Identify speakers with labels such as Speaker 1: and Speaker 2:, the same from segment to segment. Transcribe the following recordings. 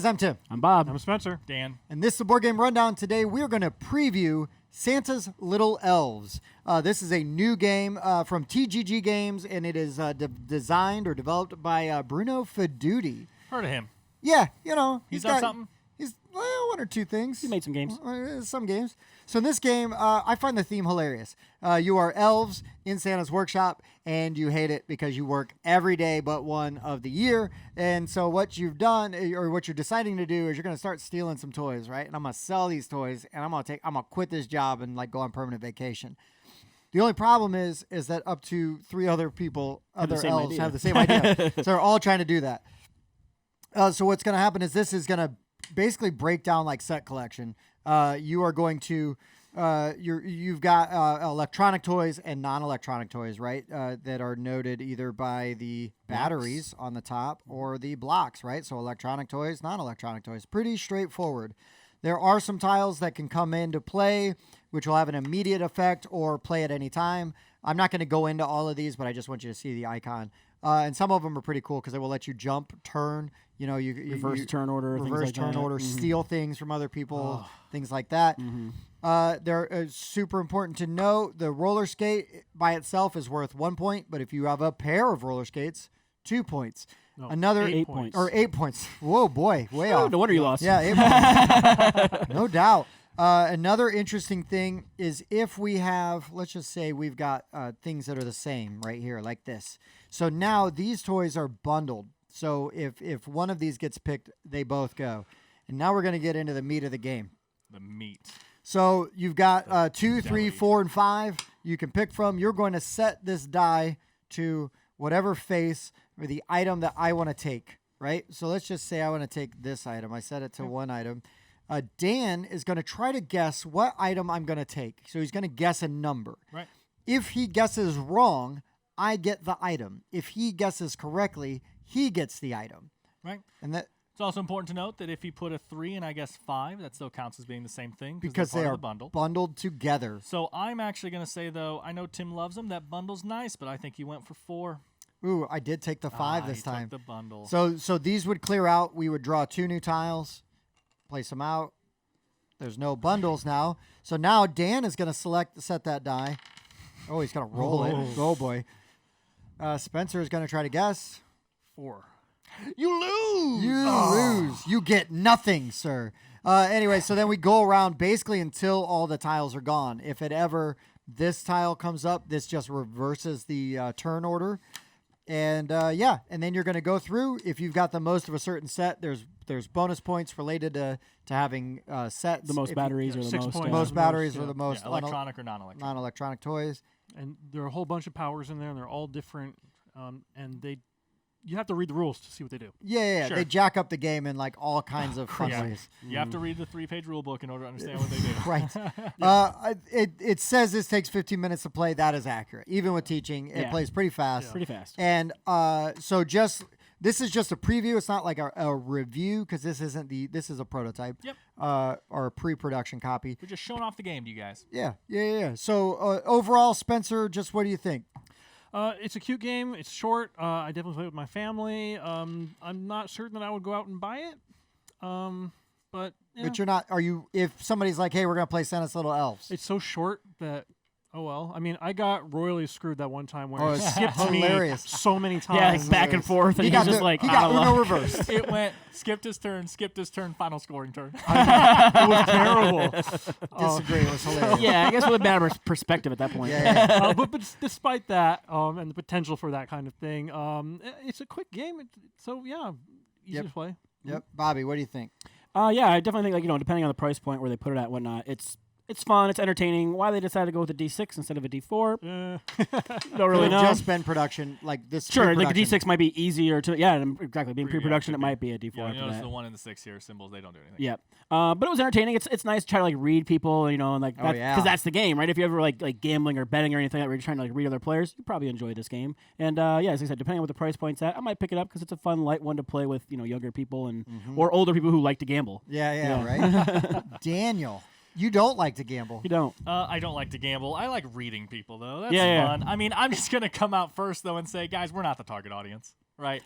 Speaker 1: guys, I'm Tim.
Speaker 2: I'm Bob.
Speaker 3: I'm Spencer.
Speaker 4: Dan.
Speaker 1: And this is the Board Game Rundown. Today we're going to preview Santa's Little Elves. This is a new game from TGG Games, and it is designed or developed by Bruno Feduti.
Speaker 4: Heard of him.
Speaker 1: Yeah, you know.
Speaker 4: He's done something?
Speaker 1: He's one or two things.
Speaker 2: He made some games.
Speaker 1: Some games. So in this game, I find the theme hilarious. You are elves in Santa's workshop, and you hate it because you work every day but one of the year. And so what you've done, or what you're deciding to do, is you're going to start stealing some toys, right? And I'm going to sell these toys, and I'm going to quit this job and like go on permanent vacation. The only problem is that up to 3 other people, other elves, have the same idea. So they're all trying to do that. So what's going to happen is this is going to basically break down like set collection. You are going to you've got electronic toys and non-electronic toys, right? That are noted either by the batteries on the top or the blocks, right? So electronic toys, non-electronic toys. Pretty straightforward. There are some tiles that can come into play, which will have an immediate effect or play at any time. I'm not going to go into all of these, but I just want you to see the icon. And some of them are pretty cool because they will let you jump, turn, you know, you
Speaker 2: reverse turn order,
Speaker 1: reverse turn order, steal things from other people, things like that. They're super important to note. The roller skate by itself is worth 1 point, but if you have a pair of roller skates, 2 points.
Speaker 3: No,
Speaker 1: Another
Speaker 2: 8 points.
Speaker 1: Or 8 points. Whoa, boy, way off.
Speaker 2: No wonder you lost.
Speaker 1: Yeah, 8 points. No doubt. Another interesting thing is if we have, let's just say we've got things that are the same right here, like this. So now these toys are bundled. So if one of these gets picked, they both go. And now we're going to get into the meat of the game.
Speaker 4: The meat.
Speaker 1: So you've got 2, 3, 4, and 5 you can pick from. You're going to set this die to whatever face or the item that I want to take, right? So let's just say I want to take this item. I set it to one item. Dan is going to try to guess what item I'm going to take. So he's going to guess a number.
Speaker 4: Right.
Speaker 1: If he guesses wrong, I get the item. If he guesses correctly, he gets the item.
Speaker 4: Right.
Speaker 1: And that
Speaker 4: It's also important to note that if he put a 3 and I guess 5, that still counts as being the same thing
Speaker 1: because
Speaker 4: they're
Speaker 1: they
Speaker 4: part
Speaker 1: are
Speaker 4: of the bundle.
Speaker 1: bundled together.
Speaker 4: So I'm actually going to say, though, I know Tim loves them. That bundle's nice, but I think he went for 4.
Speaker 1: Ooh, I did take the 5 this
Speaker 4: he
Speaker 1: time.
Speaker 4: took the bundle.
Speaker 1: So these would clear out. We would draw 2 new tiles, place them out. There's no bundles now. So now Dan is going to set that die. Oh, he's going to roll it. Oh, boy. Spencer is going to try to guess.
Speaker 3: 4.
Speaker 1: You lose. You lose. You get nothing, sir. Anyway, so then we go around basically until all the tiles are gone. If it ever this tile comes up, this just reverses the turn order. And and then you're going to go through. If you've got the most of a certain set, there's bonus points related to having sets.
Speaker 2: The most batteries or the
Speaker 3: 6
Speaker 2: most.
Speaker 3: points.
Speaker 1: Most batteries or the most
Speaker 4: electronic or non-electronic.
Speaker 1: non-electronic toys.
Speaker 3: And there are a whole bunch of powers in there, and they're all different. And you have to read the rules to see what they do.
Speaker 1: Yeah.
Speaker 4: Sure.
Speaker 1: They jack up the game in like all kinds of fun
Speaker 4: Yeah.
Speaker 1: ways.
Speaker 4: You have to read the 3-page rule book in order to understand what they do.
Speaker 1: Right. It says this takes 15 minutes to play. That is accurate. Even with teaching, it plays pretty fast.
Speaker 2: Pretty fast.
Speaker 1: And so this is just a preview. It's not like a review because this is a prototype.
Speaker 4: Yep.
Speaker 1: Or a pre-production copy.
Speaker 4: We're just showing off the game to you guys.
Speaker 1: Yeah. So overall, Spencer, just what do you think?
Speaker 3: It's a cute game. It's short. I definitely play with my family. I'm not certain that I would go out and buy it. But
Speaker 1: you're not. Are you? If somebody's like, "Hey, we're gonna play Santa's Little Elves,"
Speaker 3: it's so short that. Oh well, I mean, I got royally screwed that one time where it
Speaker 1: it's
Speaker 3: skipped
Speaker 1: hilarious.
Speaker 3: me so many times.
Speaker 2: Yeah, like back and forth, and
Speaker 1: he
Speaker 2: he's
Speaker 1: got
Speaker 2: just like,
Speaker 1: he got Uno reversed.
Speaker 4: It went, skipped his turn, final scoring turn.
Speaker 3: It was terrible.
Speaker 1: Disagree. It was hilarious.
Speaker 2: yeah, I guess with a better perspective at that point.
Speaker 1: Yeah.
Speaker 3: But despite that, and the potential for that kind of thing, it's a quick game. So yeah, easy to play.
Speaker 1: Yep. Bobby, what do you think?
Speaker 2: Yeah, I definitely think depending on the price point where they put it at, whatnot, it's fun, it's entertaining. Why they decided to go with a D6 instead of a D4, don't really
Speaker 1: Could
Speaker 2: know.
Speaker 1: have just been production like this.
Speaker 2: Sure, like a
Speaker 1: pre-production.
Speaker 2: D6 might be easier to, exactly. Being pre-production, it might be a D4.
Speaker 4: Yeah, you
Speaker 2: after
Speaker 4: notice
Speaker 2: that.
Speaker 4: the 1 and the 6 here symbols, they don't do anything.
Speaker 2: Yeah, but it was entertaining. It's nice to try to like read people, and like because that's the game, right? If you ever like gambling or betting or anything like that, where you're trying to like read other players, you probably enjoy this game. And as I said, depending on what the price point's at, I might pick it up because it's a fun, light one to play with younger people and or older people who like to gamble.
Speaker 1: Yeah, right. Daniel, you don't like to gamble.
Speaker 2: You don't.
Speaker 4: I don't like to gamble. I like reading people, though. That's
Speaker 2: Yeah.
Speaker 4: fun. I mean, I'm just going to come out first, though, and say, guys, we're not the target audience. right?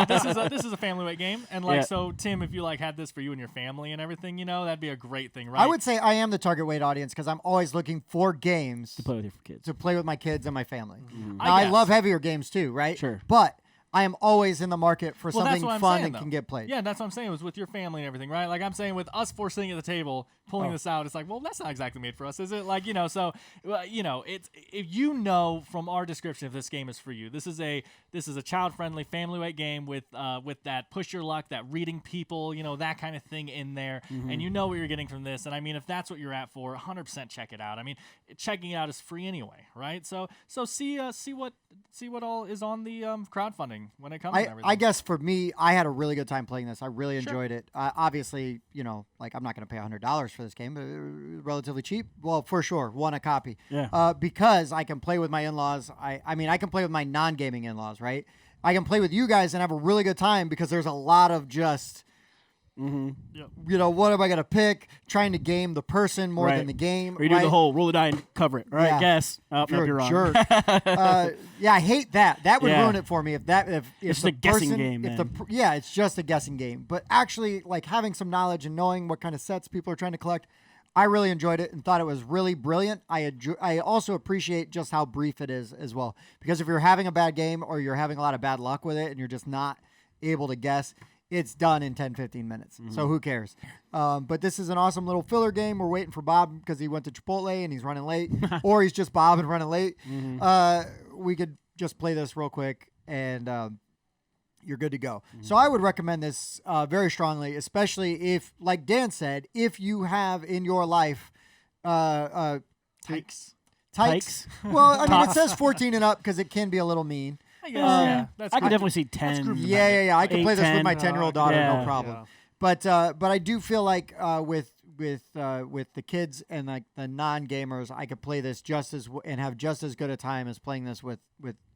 Speaker 4: This is a family weight game, and so Tim, if you had this for you and your family and everything, that'd be a great thing, right?
Speaker 1: I would say I am the target weight audience because I'm always looking for games
Speaker 2: to play with your kids,
Speaker 1: to play with my kids and my family.
Speaker 2: Mm-hmm.
Speaker 1: Now, I love heavier games too, right?
Speaker 2: Sure,
Speaker 1: but I am always in the market for something fun
Speaker 4: saying,
Speaker 1: and can get played.
Speaker 4: Yeah, that's what I'm saying. It was with your family and everything, right? Like I'm saying with us four sitting at the table pulling this out, it's like, well, that's not exactly made for us, is it? So it's if from our description if this game is for you. This is a child-friendly family weight game with that push your luck, that reading people, that kind of thing in there, and you know what you're getting from this. And I mean, if that's what you're at for, 100% check it out. I mean, checking it out is free anyway, right? So see what all is on the crowdfunding when it comes to everything.
Speaker 1: I guess for me, I had a really good time playing this. I really enjoyed it. Obviously, I'm not going to pay $100 for this game, but relatively cheap. Well, for sure, one a copy.
Speaker 2: Yeah.
Speaker 1: Because I can play with my in-laws. I mean, I can play with my non-gaming in-laws, right? I can play with you guys and have a really good time because there's a lot of just, what am I going to pick? Trying to game the person more than the game.
Speaker 2: Or you do the whole roll the die and cover it, right?
Speaker 1: Yeah.
Speaker 2: Guess. Oh, you're wrong.
Speaker 1: Sure. I hate that. That would ruin it for me if
Speaker 2: it's
Speaker 1: the
Speaker 2: a guessing
Speaker 1: person,
Speaker 2: game, man.
Speaker 1: It's just a guessing game. But actually, having some knowledge and knowing what kind of sets people are trying to collect, I really enjoyed it and thought it was really brilliant. I also appreciate just how brief it is as well. Because if you're having a bad game or you're having a lot of bad luck with it and you're just not able to guess, it's done in 10, 15 minutes. So who cares? But this is an awesome little filler game. We're waiting for Bob because he went to Chipotle and he's running late. Or he's just Bob and running late. We could just play this real quick and you're good to go. So I would recommend this very strongly, especially if, like Dan said, if you have in your life
Speaker 4: Tykes.
Speaker 1: Well, I mean, it says 14 and up because it can be a little mean.
Speaker 4: I guess,
Speaker 2: I could definitely see 10.
Speaker 1: Yeah. I can play this
Speaker 2: 10.
Speaker 1: with my 10-year-old daughter, no problem.
Speaker 3: Yeah.
Speaker 1: But I do feel like with the kids and the non-gamers, I could play this and have just as good a time as playing this with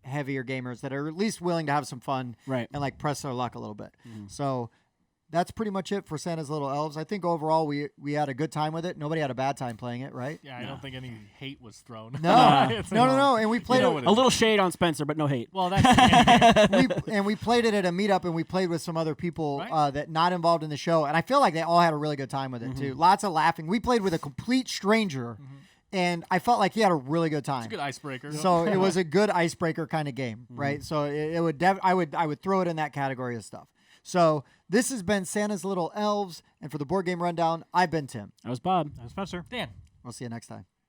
Speaker 1: heavier gamers that are at least willing to have some fun and press their luck a little bit. So that's pretty much it for Santa's Little Elves. I think overall we had a good time with it. Nobody had a bad time playing it, right?
Speaker 4: Yeah, I don't think any hate was thrown.
Speaker 1: No. And we played it.
Speaker 2: A little shade on Spencer, but no hate.
Speaker 4: Well, that's
Speaker 1: we played it at a meetup, and we played with some other people that not involved in the show, and I feel like they all had a really good time with it too. Lots of laughing. We played with a complete stranger. And I felt like he had a really good time.
Speaker 4: It's a good icebreaker.
Speaker 1: So it was a good icebreaker kind of game, right? So it would I would throw it in that category of stuff. So this has been Santa's Little Elves, and for the Board Game Rundown, I've been Tim.
Speaker 2: That was Bob.
Speaker 3: Spencer.
Speaker 4: Dan.
Speaker 1: We'll see you next time.